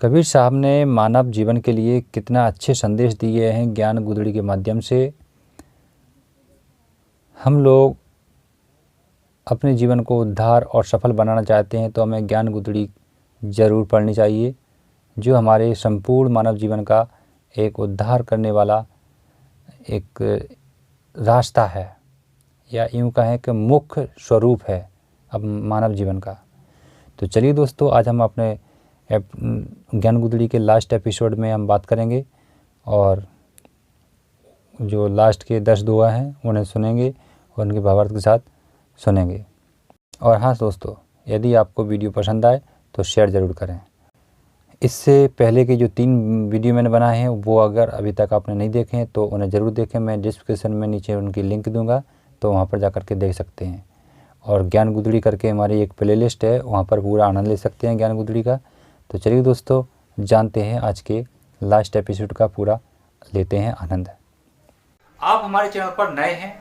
कबीर साहब ने मानव जीवन के लिए कितना अच्छे संदेश दिए हैं ज्ञान गुदड़ी के माध्यम से। हम लोग अपने जीवन को उद्धार और सफल बनाना चाहते हैं तो हमें ज्ञान गुदड़ी ज़रूर पढ़नी चाहिए, जो हमारे संपूर्ण मानव जीवन का एक उद्धार करने वाला एक रास्ता है, या यूँ कहें कि मुख्य स्वरूप है अब मानव जीवन का। तो चलिए दोस्तों, आज हम अपने ज्ञान गुदड़ी के लास्ट एपिसोड में हम बात करेंगे और जो लास्ट के 10 दुआ हैं उन्हें सुनेंगे और उनके भावार्थ के साथ सुनेंगे। और हाँ दोस्तों, यदि आपको वीडियो पसंद आए तो शेयर ज़रूर करें। इससे पहले के जो 3 वीडियो मैंने बनाए हैं वो अगर अभी तक आपने नहीं देखे हैं तो उन्हें ज़रूर देखें। मैं डिस्क्रिप्शन में नीचे उनकी लिंक दूंगा, तो वहाँ पर जा कर के देख सकते हैं। और ज्ञान गुदड़ी करके हमारी एक प्लेलिस्ट है, वहाँ पर पूरा आनंद ले सकते हैं ज्ञान गुदड़ी का। तो चलिए दोस्तों, जानते हैं आज के लास्ट एपिसोड का, पूरा लेते हैं आनंद। आप हमारे चैनल पर नए हैं,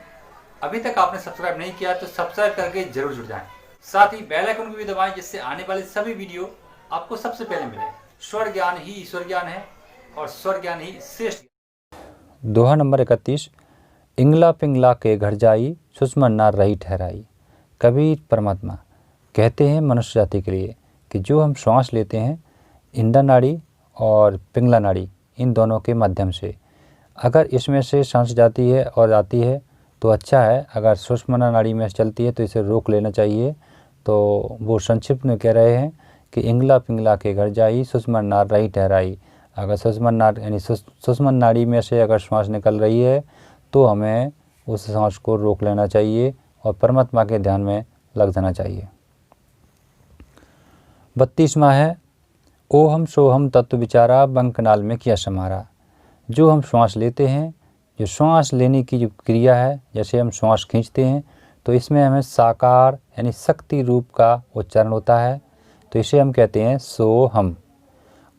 अभी तक आपने सब्सक्राइब नहीं किया तो सब्सक्राइब करके जरूर जुड़ जाएं। साथ ही बेल आइकन को भी दबाएं, जिससे आने वाले सभी वीडियो आपको सबसे पहले मिले। स्वर ज्ञान ही ईश्वर ज्ञान है और स्वर ज्ञान ही श्रेष्ठ। दोहा नंबर 31। इंगला पिंगला के घर जाई, सुषमन ना रही ठहराई। कबीर परमात्मा कहते हैं मनुष्य जाति के लिए कि जो हम श्वास लेते हैं इंद्र नाड़ी और पिंगला नाड़ी, इन दोनों के माध्यम से, अगर इसमें से सांस जाती है और आती है तो अच्छा है। अगर सुषुम्ना नाड़ी में चलती है तो इसे रोक लेना चाहिए। तो वो संक्षिप्त में कह रहे हैं कि इंगला पिंगला के घर जाई, सुषुम्ना ना रही ठहराई। अगर सुषुम्ना नाड़ी में से अगर श्वास निकल रही है तो हमें उस सांस को रोक लेना चाहिए और परमात्मा के ध्यान में लग जाना चाहिए। 32वां है, ओहम सोहम तत्व विचारा, बंकनाल में किया समारा। जो हम श्वास लेते हैं, जो श्वास लेने की जो क्रिया है, जैसे हम श्वास खींचते हैं तो इसमें हमें साकार यानी शक्ति रूप का उच्चारण होता है, तो इसे हम कहते हैं सोहम।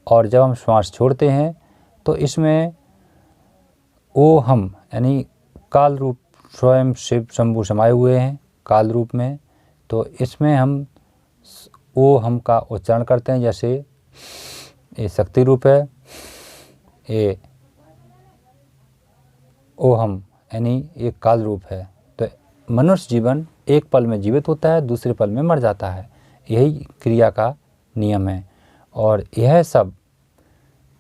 और जब हम श्वास छोड़ते हैं तो इसमें ओहम यानी काल रूप, स्वयं शिव शंभु समाये हुए हैं काल रूप में, तो इसमें हम ओहम का उच्चारण करते हैं। जैसे ये शक्ति रूप है, ये ओहम यानी ये काल रूप है। तो मनुष्य जीवन एक पल में जीवित होता है, दूसरे पल में मर जाता है, यही क्रिया का नियम है। और यह सब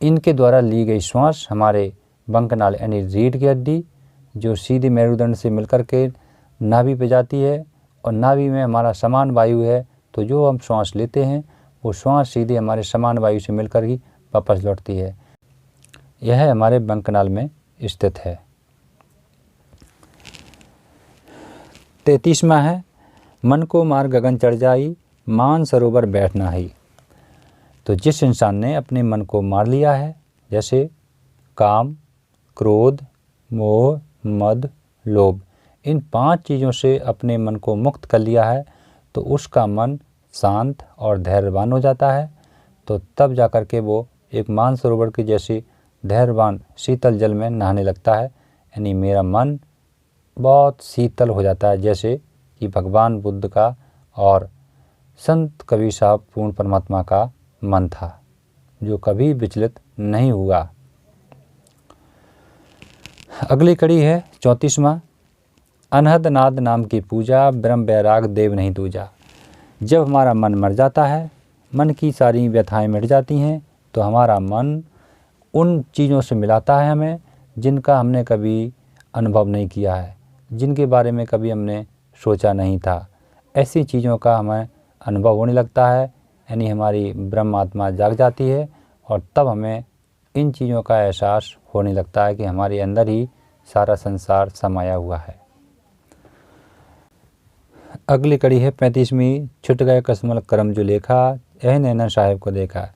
इनके द्वारा ली गई श्वास हमारे बंकनाल यानी रीढ़ की हड्डी, जो सीधे मेरुदंड से मिलकर के नाभि पे जाती है, और नाभि में हमारा समान वायु है, तो जो हम श्वास लेते हैं वो श्वास सीधे हमारे समान वायु से मिलकर ही वापस लौटती है। यह हमारे बंकनाल में स्थित है। 33वां है, मन को मार गगन चढ़ जाई, मान सरोवर बैठना ही। तो जिस इंसान ने अपने मन को मार लिया है, जैसे काम, क्रोध, मोह, मद, लोभ, इन 5 चीज़ों से अपने मन को मुक्त कर लिया है, तो उसका मन शांत और धैर्यवान हो जाता है। तो तब जाकर के वो एक मानसरोवर के जैसे धैर्यवान शीतल जल में नहाने लगता है, यानी मेरा मन बहुत शीतल हो जाता है, जैसे कि भगवान बुद्ध का और संत कबीर साहब पूर्ण परमात्मा का मन था, जो कभी विचलित नहीं हुआ। अगली कड़ी है 34वां, अनहद नाद नाम की पूजा, ब्रह्म बैराग देव नहीं दूजा। जब हमारा मन मर जाता है, मन की सारी व्यथाएं मिट जाती हैं, तो हमारा मन उन चीज़ों से मिलाता है हमें जिनका हमने कभी अनुभव नहीं किया है, जिनके बारे में कभी हमने सोचा नहीं था। ऐसी चीज़ों का हमें अनुभव होने लगता है, यानी हमारी ब्रह्म आत्मा जाग जाती है, और तब हमें इन चीज़ों का एहसास होने लगता है कि हमारे अंदर ही सारा संसार समाया हुआ है। अगली कड़ी है 35वीं, छुट गए कसमल करम जो लेखा, यह नैना साहिब को देखा।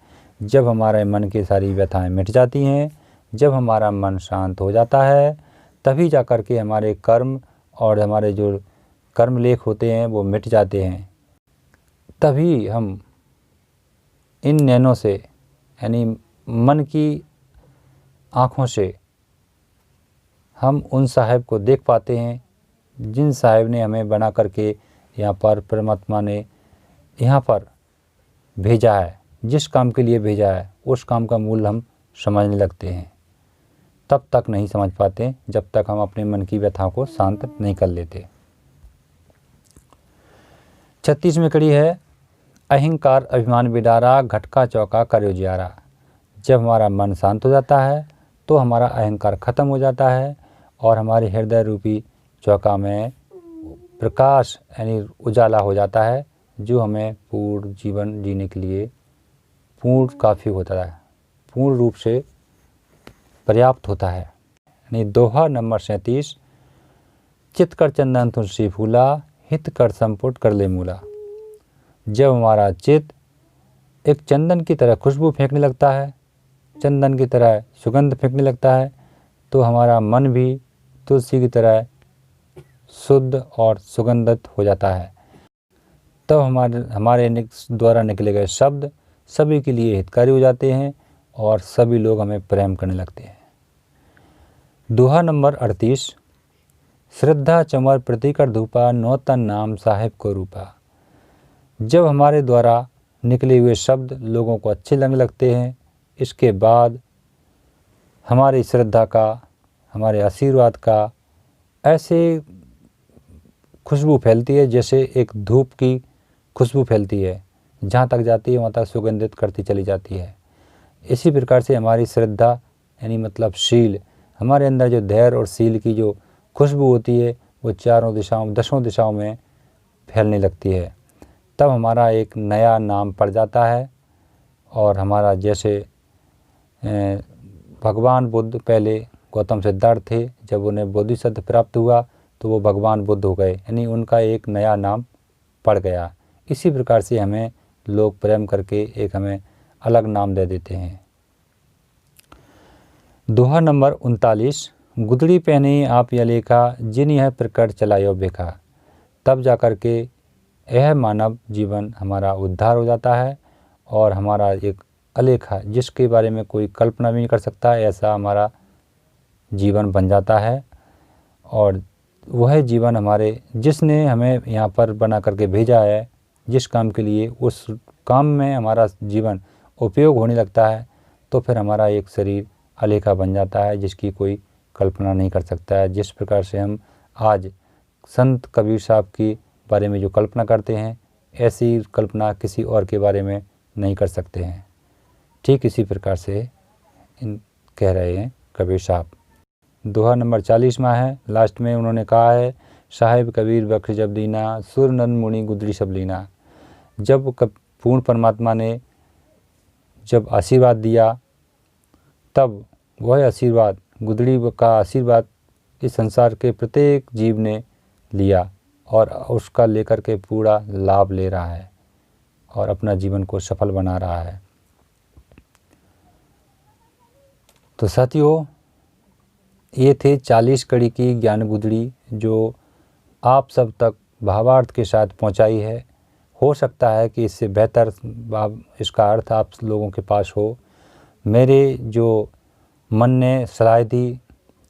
जब हमारे मन की सारी व्यथाएं मिट जाती हैं, जब हमारा मन शांत हो जाता है, तभी जाकर के हमारे कर्म और हमारे जो कर्म लेख होते हैं वो मिट जाते हैं। तभी हम इन नैनों से यानी मन की आँखों से हम उन साहिब को देख पाते हैं, जिन साहिब ने हमें बना करके यहाँ पर परमात्मा ने यहाँ पर भेजा है, जिस काम के लिए भेजा है उस काम का मूल्य हम समझने लगते हैं। तब तक नहीं समझ पाते जब तक हम अपने मन की व्यथाओं को शांत नहीं कर लेते। 36वीं कड़ी है अहंकार अभिमान बिडारा, घटका चौका कर उजियारा। जब हमारा मन शांत हो जाता है तो हमारा अहंकार खत्म हो जाता है और हमारे हृदय रूपी चौका में प्रकाश यानी उजाला हो जाता है, जो हमें पूर्ण जीवन जीने के लिए पूर्ण काफ़ी होता है, पूर्ण रूप से पर्याप्त होता है। यानी दोहा नंबर 37, चित कर चंदन तुलसी फूला, हित कर संपुट कर ले मूला। जब हमारा चित एक चंदन की तरह खुशबू फेंकने लगता है, चंदन की तरह सुगंध फेंकने लगता है, तो हमारा मन भी तुलसी की तरह शुद्ध और सुगंधित हो जाता है। तब हमारे द्वारा निकले गए शब्द सभी के लिए हितकारी हो जाते हैं और सभी लोग हमें प्रेम करने लगते हैं। दोहा नंबर 38, श्रद्धा चमर प्रतिकर धूपा, नौतन नाम साहिब को रूपा। जब हमारे द्वारा निकले हुए शब्द लोगों को अच्छे लगने लगते हैं, इसके बाद हमारी श्रद्धा का, हमारे आशीर्वाद का ऐसे खुशबू फैलती है जैसे एक धूप की खुशबू फैलती है, जहाँ तक जाती है वहाँ तक सुगंधित करती चली जाती है। इसी प्रकार से हमारी श्रद्धा यानी मतलब शील, हमारे अंदर जो धैर्य और शील की जो खुशबू होती है वो चारों दिशाओं 10 दिशाओं में फैलने लगती है। तब हमारा एक नया नाम पड़ जाता है और हमारा जैसे भगवान बुद्ध पहले गौतम सिद्धार्थ थे, जब उन्हें बोधिसत्व प्राप्त हुआ तो वो भगवान बुद्ध हो गए, यानी उनका एक नया नाम पड़ गया। इसी प्रकार से हमें लोग प्रेम करके एक हमें अलग नाम दे देते हैं। दोहा नंबर 39, गुदड़ी पहने आप यह लेखा, जिन यह प्रकट चलायो बेखा। तब जाकर के यह मानव जीवन हमारा उद्धार हो जाता है और हमारा एक अलेखा, जिसके बारे में कोई कल्पना भी नहीं कर सकता, ऐसा हमारा जीवन बन जाता है। और वह जीवन हमारे जिसने हमें यहाँ पर बना करके भेजा है, जिस काम के लिए, उस काम में हमारा जीवन उपयोग होने लगता है, तो फिर हमारा एक शरीर अलेखा बन जाता है जिसकी कोई कल्पना नहीं कर सकता है। जिस प्रकार से हम आज संत कबीर साहब की बारे में जो कल्पना करते हैं, ऐसी कल्पना किसी और के बारे में नहीं कर सकते हैं। ठीक इसी प्रकार से कह रहे हैं कबीर साहब। दोहा नंबर 40वां है, लास्ट में उन्होंने कहा है, साहिब कबीर बख्श जब दीना, सुर नन मुनि गुदड़ी सब लीना। जब पूर्ण परमात्मा ने जब आशीर्वाद दिया, तब वह आशीर्वाद, गुदड़ी का आशीर्वाद इस संसार के प्रत्येक जीव ने लिया और उसका लेकर के पूरा लाभ ले रहा है और अपना जीवन को सफल बना रहा है। तो साथियों, ये थे 40 कड़ी की ज्ञान गुदड़ी जो आप सब तक भावार्थ के साथ पहुंचाई है। हो सकता है कि इससे बेहतर इसका अर्थ आप लोगों के पास हो। मेरे जो मन ने सलाह दी,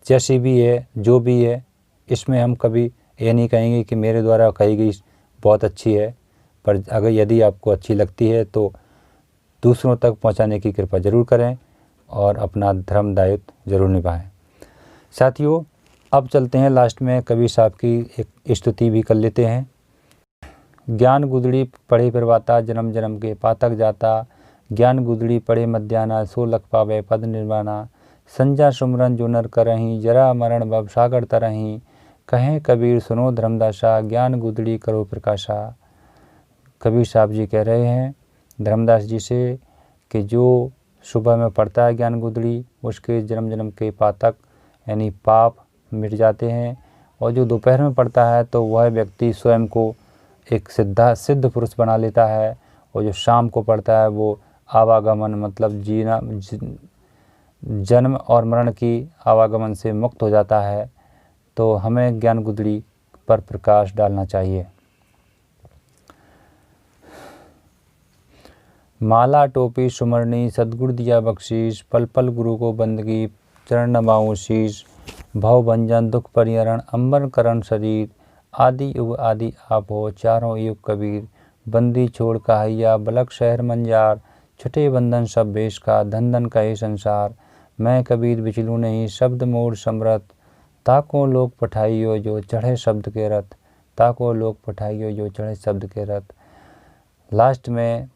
जैसी भी है, जो भी है, इसमें हम कभी ये नहीं कहेंगे कि मेरे द्वारा कही गई बहुत अच्छी है, पर अगर यदि आपको अच्छी लगती है तो दूसरों तक पहुंचाने की कृपा ज़रूर करें और अपना धर्म दायित्व ज़रूर निभाएं। साथियों, अब चलते हैं लास्ट में कबीर साहब की एक स्तुति भी कर लेते हैं। ज्ञान गुदड़ी पढ़े प्रवाता, जन्म जन्म के पातक जाता। ज्ञान गुदड़ी पढ़े मध्याना, सो लख पावे पद निर्वाणा। संजा सुमरन जो नर करहीं, जरा मरण भव सागर तरहीं। कहें कबीर सुनो धर्मदासा, ज्ञान गुदड़ी करो प्रकाशा। कबीर साहब जी कह रहे हैं धर्मदास जी से कि जो सुबह में पढ़ता है ज्ञान गुदड़ी, उसके जन्म जन्म के पातक यानी पाप मिट जाते हैं, और जो दोपहर में पढ़ता है तो वह व्यक्ति स्वयं को एक सिद्ध पुरुष बना लेता है, और जो शाम को पढ़ता है वो आवागमन मतलब जीना, जन्म और मरण की आवागमन से मुक्त हो जाता है। तो हमें ज्ञान गुदड़ी पर प्रकाश डालना चाहिए। माला टोपी सुमरनी, सद्गुरु दिया बख्शीश। पल पल गुरु को बंदगी, चरण नमाऊं शीश। भव भंजन दुख परिहरण, अंबर करण शरीर। आदि युग आदि आप हो, चारों युग कबीर। बंदी छोड़ कहाइया, बलक शहर मंजार। छुटे बंधन सब बेश का, धन धन कहे संसार। मैं कबीर बिचलू नहीं, शब्द मोर समरथ। ताको लोग पठाइयो जो चढ़े शब्द के रथ, ताको लोग पठाइयो जो चढ़े शब्द के रथ। लास्ट में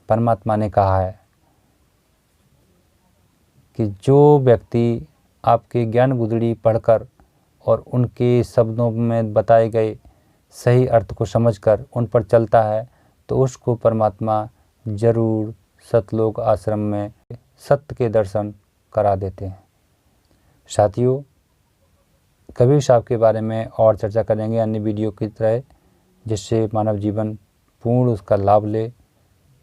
परमात्मा ने कहा है कि जो व्यक्ति आपके ज्ञान गुदड़ी पढ़कर और उनके शब्दों में बताए गए सही अर्थ को समझकर उन पर चलता है तो उसको परमात्मा जरूर सतलोक आश्रम में सत्य के दर्शन करा देते हैं। साथियों, कबीर साहब के बारे में और चर्चा करेंगे अन्य वीडियो की तरह, जिससे मानव जीवन पूर्ण उसका लाभ ले,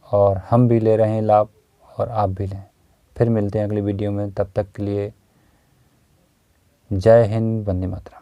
और हम भी ले रहे हैं लाभ और आप भी लें। फिर मिलते हैं अगली वीडियो में, तब तक के लिए जय हिंद, वंदे मातरम।